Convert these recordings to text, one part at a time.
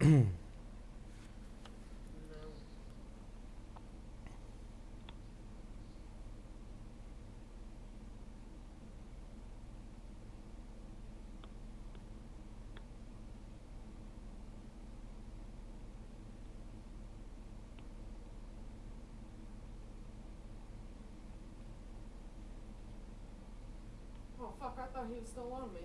No. Oh fuck! I thought he was still on me.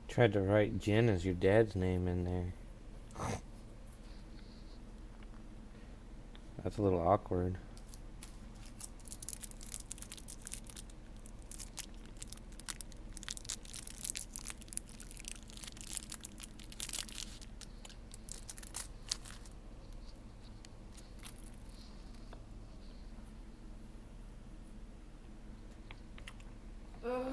Tried to write Jen as your dad's name in there. That's a little awkward. Ugh.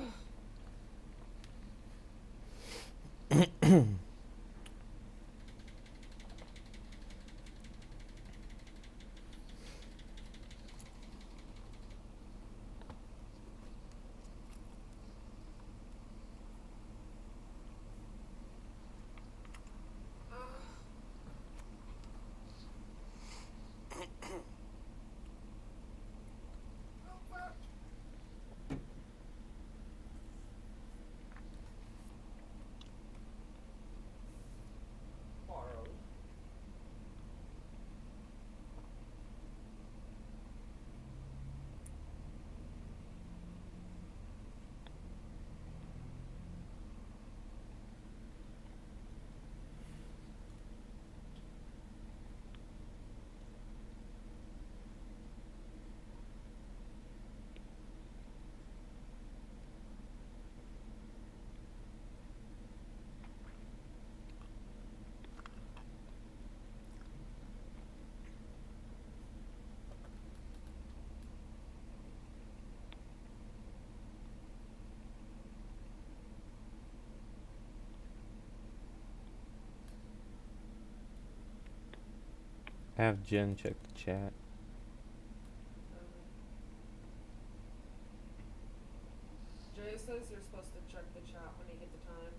Oh fuck! Borrowed. Have Jen check the chat. Okay. Jay says you're supposed to check the chat when you get the time.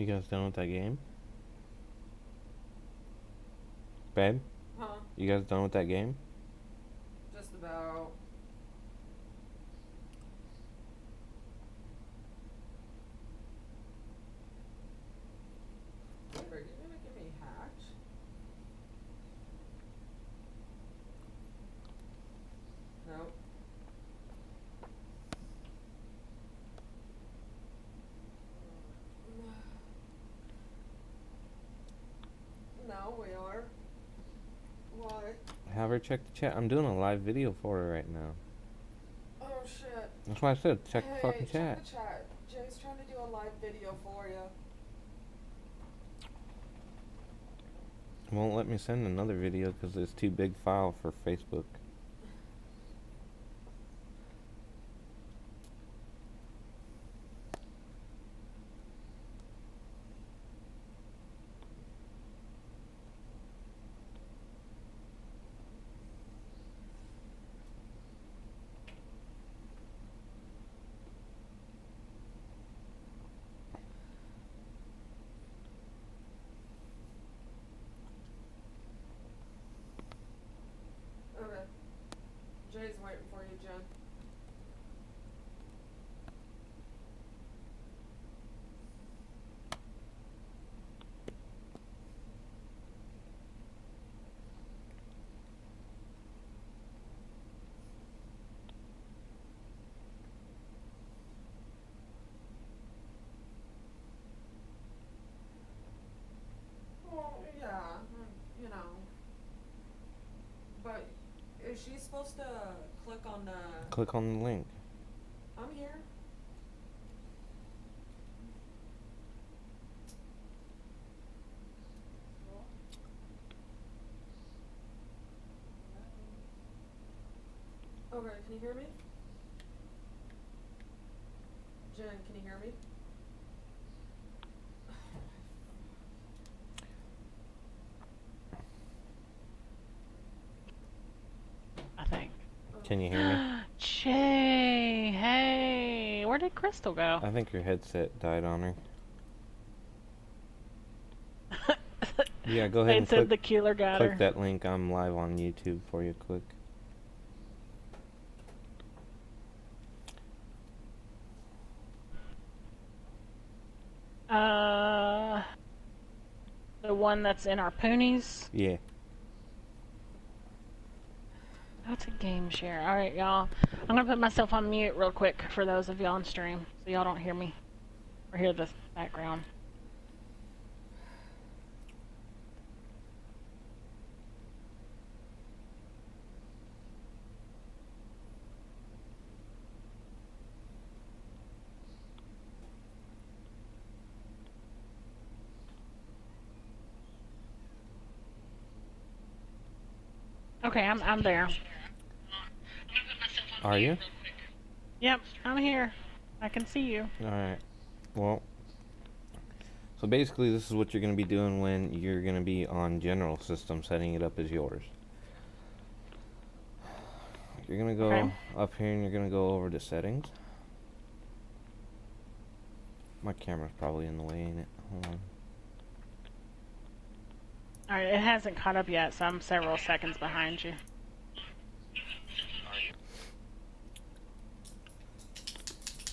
You guys done with that game? Babe? Huh? You guys done with that game? Just about. Are you gonna give me hatch? Nope. No, we are. Why? Have her check the chat. I'm doing a live video for her right now. Oh shit. That's why I said check the fucking Check chat. the chat. Jay's trying to do a live video for you. Won't let me send another video because it's too big file for Facebook. Okay. Jay's waiting for you, Jen. Well, yeah, you know. But is she supposed to click on the... Click on the link. I'm here. Okay, can you hear me? Jen, can you hear me? I think. Can you hear me? Jay, hey, where did Crystal go? I think your headset died on her. Yeah, go ahead It and said click, the killer got click her. that link. I'm live on YouTube for you. Click. The one that's in our poonies. Yeah. That's a game share. All right, y'all. I'm gonna put myself on mute real quick for those of y'all on stream, so y'all don't hear me or hear the background. Okay, I'm there. Are you? Yep, I'm here. I can see you. Alright. Well, so basically this is what you're going to be doing when you're going to be on general system, setting it up as yours. You're going to go Okay. up here and you're going to go over to settings. My camera's probably in the way, ain't it? Hold on. Alright, it hasn't caught up yet, so I'm several seconds behind you.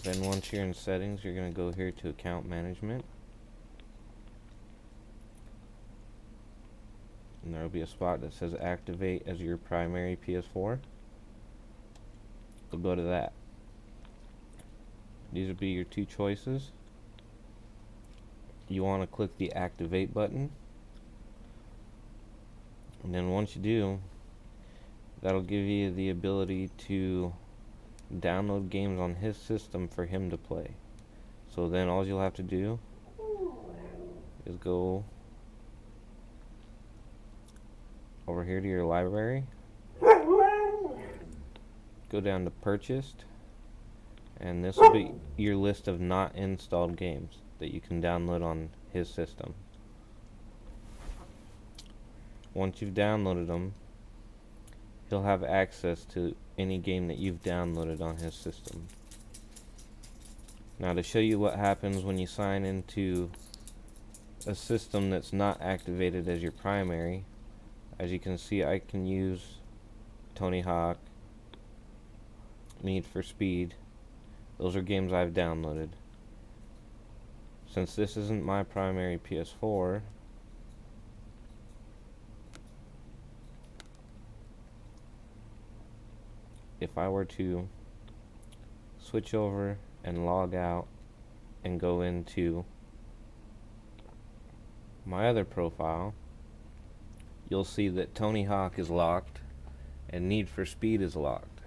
Then once you're in settings, you're going to go here to account management. And there will be a spot that says activate as your primary PS4. So go to that. These will be your two choices. You want to click the activate button. And then once you do, that'll give you the ability to download games on his system for him to play. So then all you'll have to do is go over here to your library, go down to purchased, and this will be your list of not installed games that you can download on his system. Once you've downloaded them, he'll have access to any game that you've downloaded on his system. Now, to show you what happens when you sign into a system that's not activated as your primary, as you can see, I can use Tony Hawk, Need for Speed. Those are games I've downloaded. Since this isn't my primary PS4, if I were to switch over and log out and go into my other profile, you'll see that Tony Hawk is locked and Need for Speed is locked.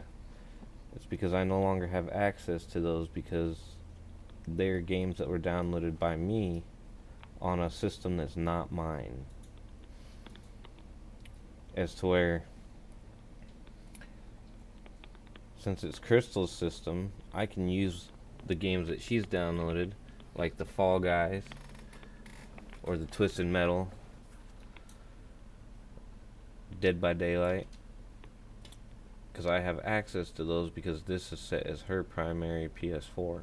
It's because I no longer have access to those because they're games that were downloaded by me on a system that's not mine. As to where, since it's Crystal's system, I can use the games that she's downloaded, like the Fall Guys or the Twisted Metal, Dead by Daylight, because I have access to those because this is set as her primary PS4.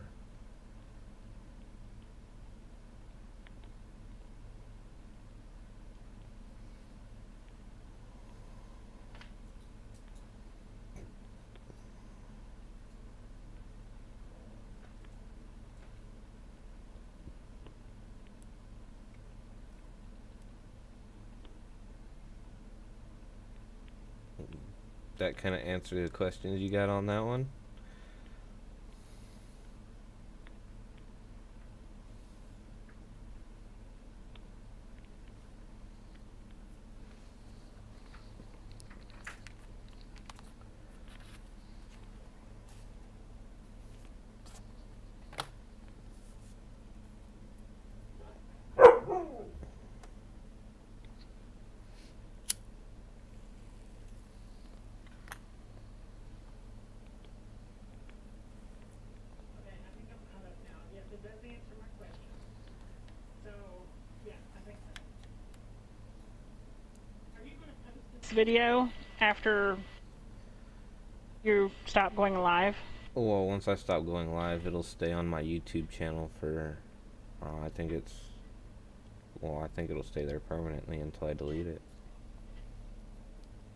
That kind of answered the questions you got on that one? Video after you stop going live? Well, once I stop going live, it'll stay on my YouTube channel for, I think it'll stay there permanently until I delete it.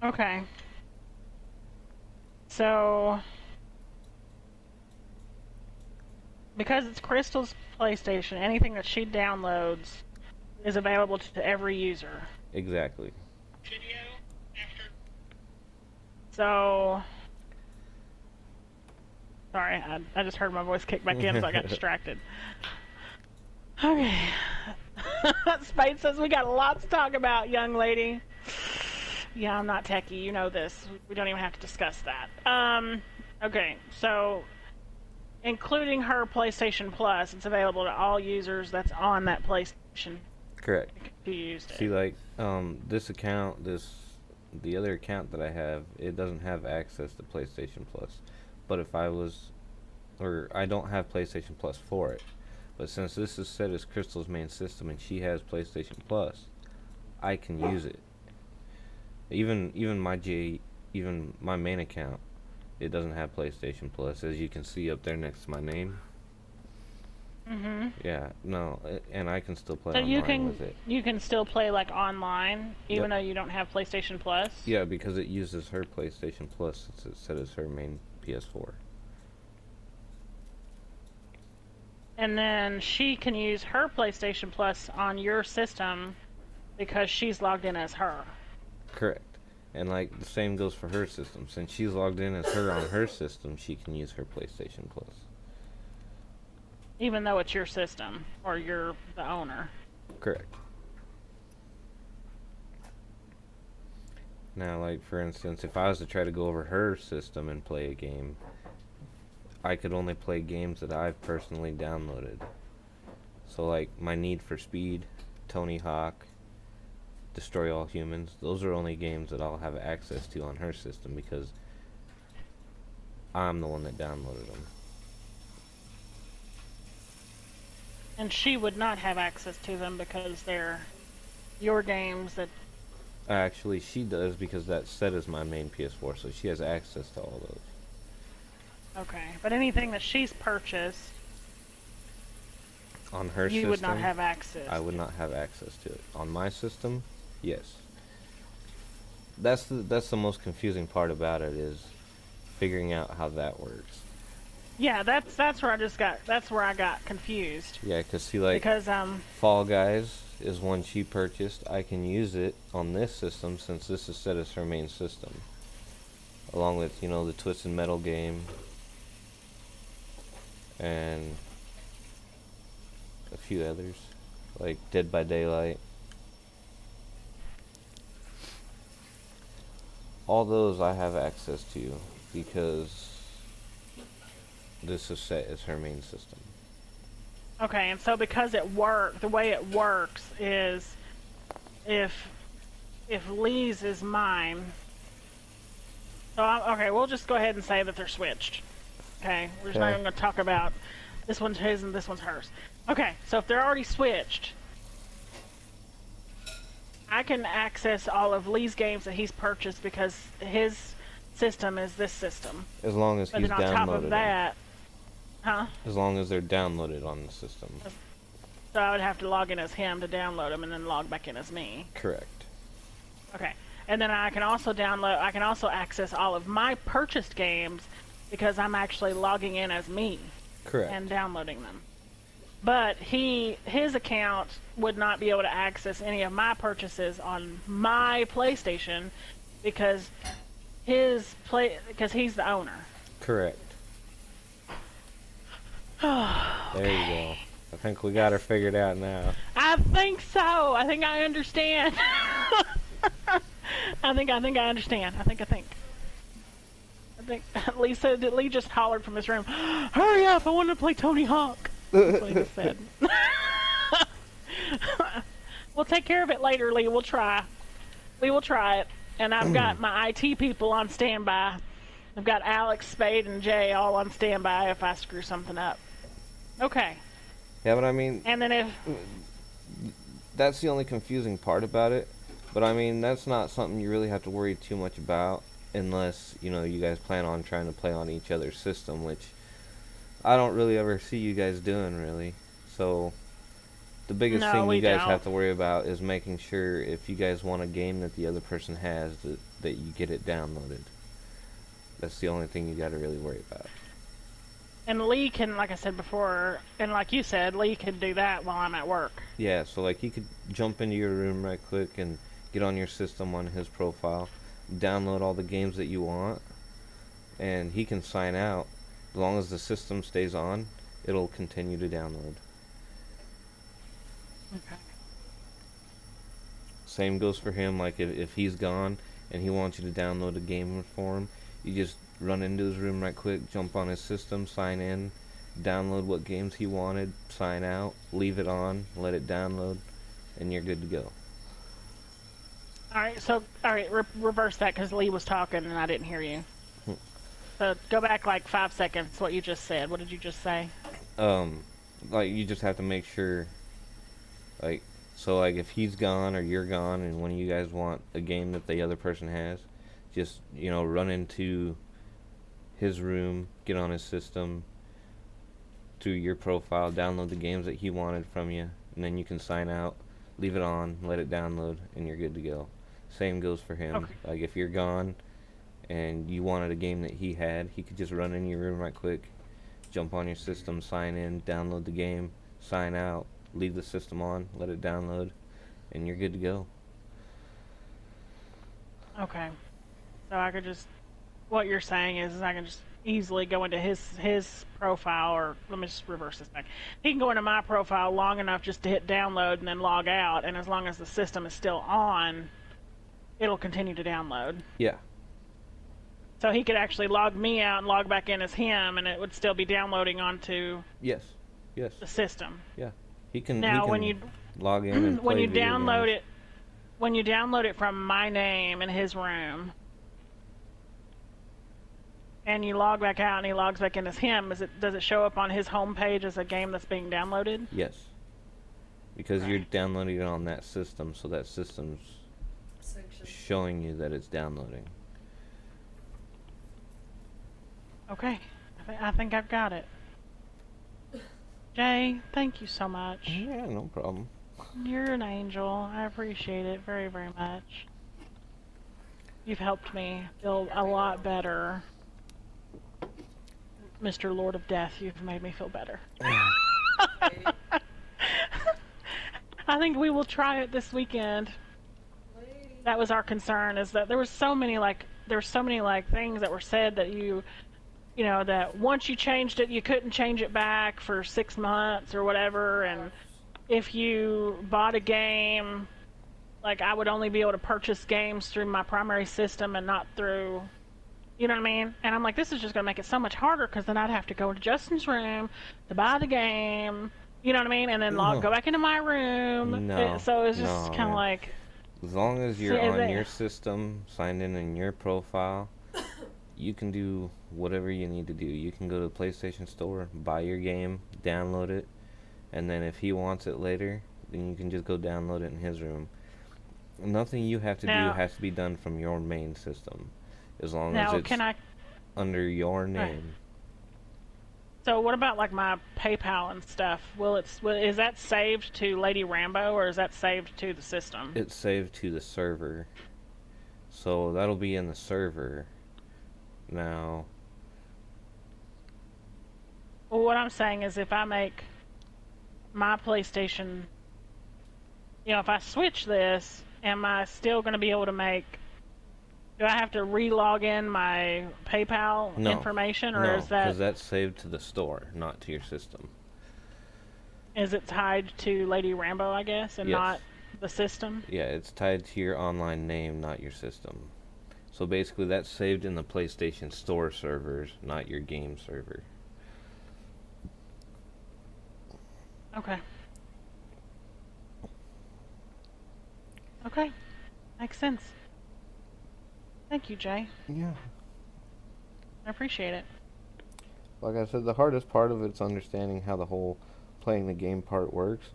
Okay. So, because it's Crystal's PlayStation, anything that she downloads is available to every user. Exactly. So, sorry, I just heard my voice kick back in, so I got distracted. Okay. Spade says we got lots to talk about, young lady. Yeah, I'm not techie, you know this. We don't even have to discuss that. Okay, so, including her PlayStation Plus, it's available to all users that's on that PlayStation. Correct. Who used it. See, like, this account, the other account that I have, it doesn't have access to PlayStation Plus. But if I don't have PlayStation Plus for it. But since this is set as Crystal's main system and she has PlayStation Plus, I can use it. Even my main account, it doesn't have PlayStation Plus, as you can see up there next to my name. Mm-hmm. Yeah, no, and I can still play So online with it. you can still play like online, even though you don't have PlayStation Plus? Yeah, because it uses her PlayStation Plus since it's set as her main PS4. And then she can use her PlayStation Plus on your system because she's logged in as her. Correct. And like the same goes for her system. Since she's logged in as her on her system, she can use her PlayStation Plus. Even though it's your system, or you're the owner. Correct. Now, like, for instance, if I was to try to go over her system and play a game, I could only play games that I've personally downloaded. So, like, my Need for Speed, Tony Hawk, Destroy All Humans, those are only games that I'll have access to on her system because I'm the one that downloaded them. And she would not have access to them because they're your games that... Actually, she does because that's set as my main PS4, so she has access to all those. Okay, but anything that she's purchased On her system, You would not have access. I would not have access to it. On my system, yes. That's the most confusing part about it, is figuring out how that works. Yeah, that's where I got confused. Yeah, 'cause see, like, Because Fall Guys is one she purchased. I can use it on this system since this is set as her main system, along with, you know, the Twisted Metal game and a few others, like Dead by Daylight. All those I have access to because this is set as her main system. okay, and so because the way it works is if Lee's is mine. So okay, we'll just go ahead and say that they're switched. Okay, we're just not Okay. even going to talk about this one's his and this one's hers. Okay, so if they're already switched, I can access all of Lee's games that he's purchased because his system is this system. As long as But he's then on top downloaded of them. that, As long as they're downloaded on the system. so I would have to log in as him to download them and then log back in as me. Correct. Okay, and then I can also access all of my purchased games because I'm actually logging in as me Correct. and downloading them. But his account would not be able to access any of my purchases on my PlayStation because because he's the owner. Correct. There you go. I think we got her figured out now. I think so. I think I understand. I think I understand. I think Lee just hollered from his room, "Hurry up! I want to play Tony Hawk." That's what he just said. We'll take care of it later, Lee. We'll try. We will try it. And I've got my IT people on standby. I've got Alex, Spade, and Jay all on standby if I screw something up. Okay. Yeah, but I mean, And then if that's the only confusing part about it. But I mean, that's not something you really have to worry too much about unless, you know, you guys plan on trying to play on each other's system, which I don't really ever see you guys doing, really. So the biggest No, thing we you guys don't. have to worry about is making sure if you guys want a game that the other person has, that you get it downloaded. That's the only thing you got to really worry about. And Lee can, like I said before, and like you said, Lee can do that while I'm at work. Yeah, so like he could jump into your room right quick and get on your system on his profile, download all the games that you want, and he can sign out. As long as the system stays on, it'll continue to download. Okay. Same goes for him, like if he's gone and he wants you to download a game for him, you just run into his room right quick, jump on his system, sign in, download what games he wanted, sign out, leave it on, let it download, and you're good to go. Alright, reverse that because Lee was talking and I didn't hear you. So go back like 5 seconds, what you just said. What did you just say? Like you just have to make sure, like, so like if he's gone or you're gone and one of you guys want a game that the other person has, just, you know, run into his room, get on his system through your profile, download the games that he wanted from you, and then you can sign out, leave it on, let it download, and you're good to go. Same goes for him. Okay. Like if you're gone and you wanted a game that he had, he could just run in your room right quick, jump on your system, sign in, download the game, sign out, leave the system on, let it download, and you're good to go. Okay. So I could just, what you're saying is I can just easily go into his profile, or let me just reverse this back. He can go into my profile long enough just to hit download and then log out, and as long as the system is still on, it'll continue to download. Yeah. So he could actually log me out and log back in as him, and it would still be downloading onto Yes. Yes. the system. Yeah. He can. Now, he can when you log in and when play you video download games. it, when you download it from my name in his room, and you log back out and he logs back in as him, does it show up on his homepage as a game that's being downloaded? Yes. Because you're Right. downloading it on that system, so that system's Sanction. showing you that it's downloading. Okay, I think I've got it. Jay, thank you so much. Yeah, no problem. You're an angel. I appreciate it very, very much. You've helped me feel a lot better. Mr. Lord of Death, you've made me feel better. Lady. I think we will try it this weekend. Lady. That was our concern, is that there were so many things that were said that you know, that once you changed it, you couldn't change it back for 6 months or whatever, and if you bought a game, like, I would only be able to purchase games through my primary system and not through, you know what I mean? And I'm like, this is just going to make it so much harder, because then I'd have to go into Justin's room to buy the game, you know what I mean? And then go back into my room. No, So it's just no, kind of man. like... As long as you're See, on they- your system, signed in your profile, you can do whatever you need to do. You can go to the PlayStation Store, buy your game, download it, and then if he wants it later, then you can just go download it in his room. Nothing you have to do Now- has to be done from your main system, as long Now, as it's can I... under your name. So what about, like, my PayPal and stuff? Is that saved to Lady Rambo, or is that saved to the system? It's saved to the server, so that'll be in the server. Now, Well, what I'm saying is, if I make my PlayStation, you know, if I switch this, am I still going to be able to make... Do I have to re-log in my PayPal no, information, or no, is that... because that's saved to the store, not to your system. Is it tied to Lady Rambo, I guess, and Yes. not the system? Yeah, it's tied to your online name, not your system. So basically, that's saved in the PlayStation Store servers, not your game server. Okay. Okay. Makes sense. Thank you, Jay. Yeah. I appreciate it. Like I said, the hardest part of it's understanding how the whole playing the game part works.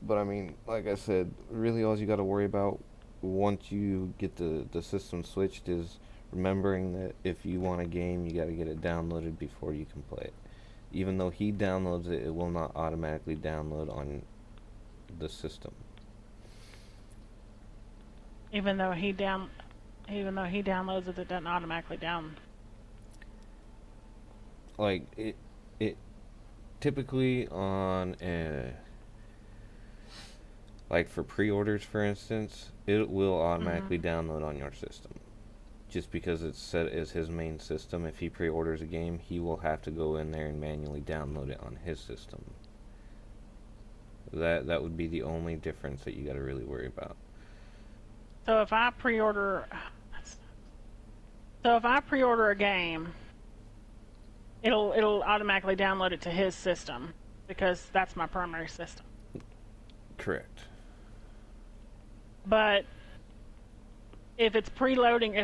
But I mean, like I said, really all you got to worry about once you get the system switched is remembering that if you want a game, you got to get it downloaded before you can play it. Even though he downloads it, it will not automatically download on the system. Even though he downloads it, it doesn't automatically down. Like it typically on like for pre-orders, for instance, it will automatically download on your system. Just because it's set as his main system, if he pre-orders a game, he will have to go in there and manually download it on his system. That would be the only difference that you got to really worry about. So if I pre-order a game, it'll automatically download it to his system, because that's my primary system. Correct. But if it's pre-downloading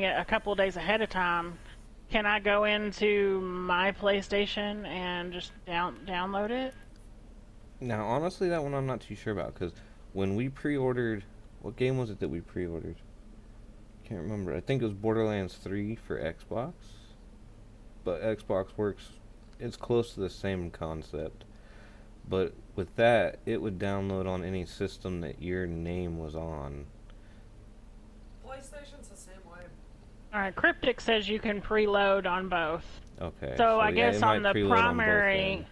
it a couple of days ahead of time, can I go into my PlayStation and just download it? Now, honestly, that one I'm not too sure about, because when we pre-ordered, what game was it that we pre-ordered? Can't remember. I think it was Borderlands 3 for Xbox. But Xbox works, it's close to the same concept. But with that, it would download on any system that your name was on. PlayStation's the same way. Alright, Cryptic says you can preload on both. Okay. So I yeah, guess it on might the preload on both primary... then.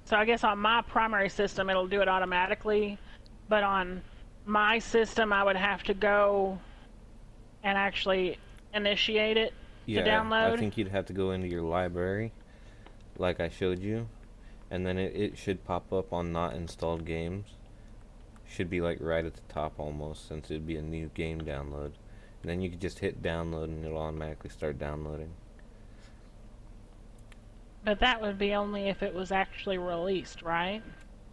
So I guess on my primary system, it'll do it automatically. But on my system, I would have to go and actually initiate it to download. I think you'd have to go into your library, like I showed you, and then it should pop up on not installed games. Should be like right at the top almost, since it'd be a new game download. And then you could just hit download and it'll automatically start downloading. But that would be only if it was actually released, right?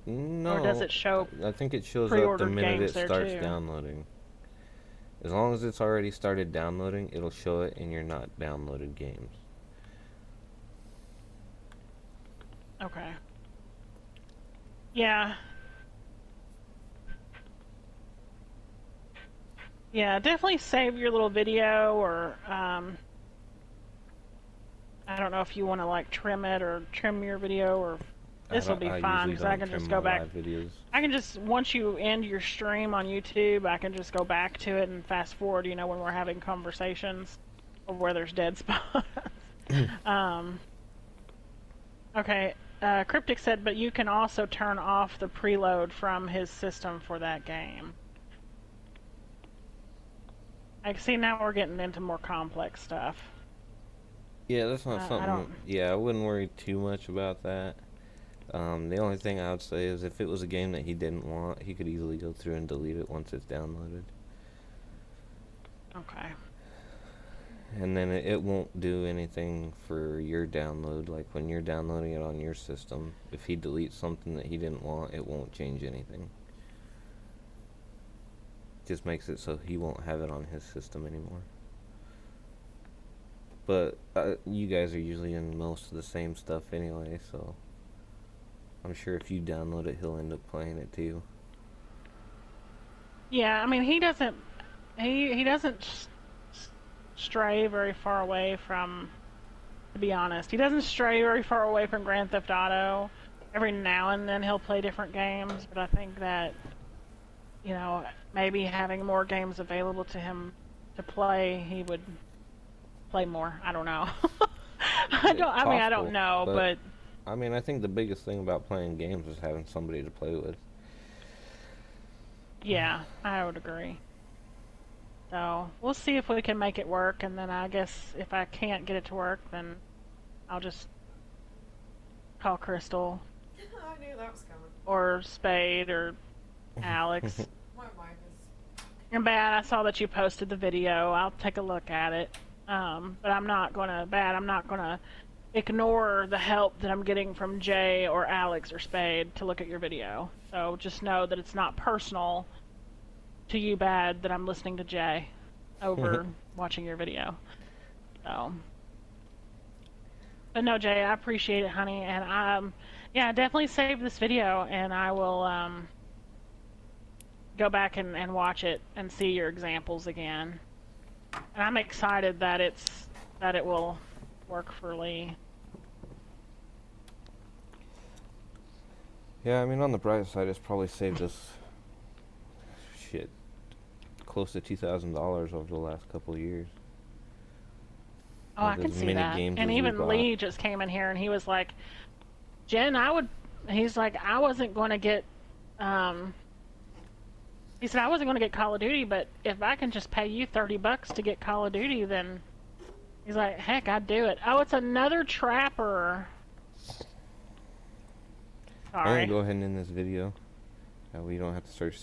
No. Or does it show I think it shows up the pre-ordered minute games it there starts too? downloading. As long as it's already started downloading, it'll show it in your not downloaded games. Okay. Yeah. Yeah, definitely save your little video, or I don't know if you want to like trim it or trim your video or This will be I fun usually because I don't can trim just my go back. live videos. I can just, once you end your stream on YouTube, I can just go back to it and fast forward, you know, when we're having conversations or where there's dead spots. um, okay, Cryptic said, but you can also turn off the preload from his system for that game. I see now we're getting into more complex stuff. Yeah, that's not I something. don't. Yeah, I wouldn't worry too much about that. The only thing I would say is if it was a game that he didn't want, he could easily go through and delete it once it's downloaded. Okay. And then it won't do anything for your download. Like when you're downloading it on your system, if he deletes something that he didn't want, it won't change anything. Just makes it so he won't have it on his system anymore. But you guys are usually in most of the same stuff anyway, so I'm sure if you download it, he'll end up playing it too. Yeah, I mean, he doesn't stray very far away from, to be honest, he doesn't stray very far away from Grand Theft Auto. Every now and then he'll play different games, but I think that, you know, maybe having more games available to him to play, he would play more. I don't know. I don't know, but I mean, I think the biggest thing about playing games is having somebody to play with. yeah, I would agree. So we'll see if we can make it work, and then I guess if I can't get it to work, then I'll just call Crystal I knew that was coming. or Spade or Alex. My wife is. And Bad, I saw that you posted the video. I'll take a look at it. But I'm not gonna ignore the help that I'm getting from Jay or Alex or Spade to look at your video. So just know that it's not personal to you, Bad, that I'm listening to Jay over watching your video. So, but no, Jay, I appreciate it, honey, and yeah, definitely save this video, and I will go back and watch it and see your examples again. And I'm excited that it will work for Lee. Yeah, I mean, on the bright side, it's probably saved us close to $2,000 over the last couple of years. Oh, I With can as see many that. games And as we even bought. Lee just came in here and he was like, Jen, he's like, I wasn't going to get, he said, I wasn't going to get Call of Duty, but if I can just pay you $30 to get Call of Duty, then he's like, heck, I'd do it. Oh, it's another trapper. I'm gonna Sorry. go ahead and end this video. We don't have to start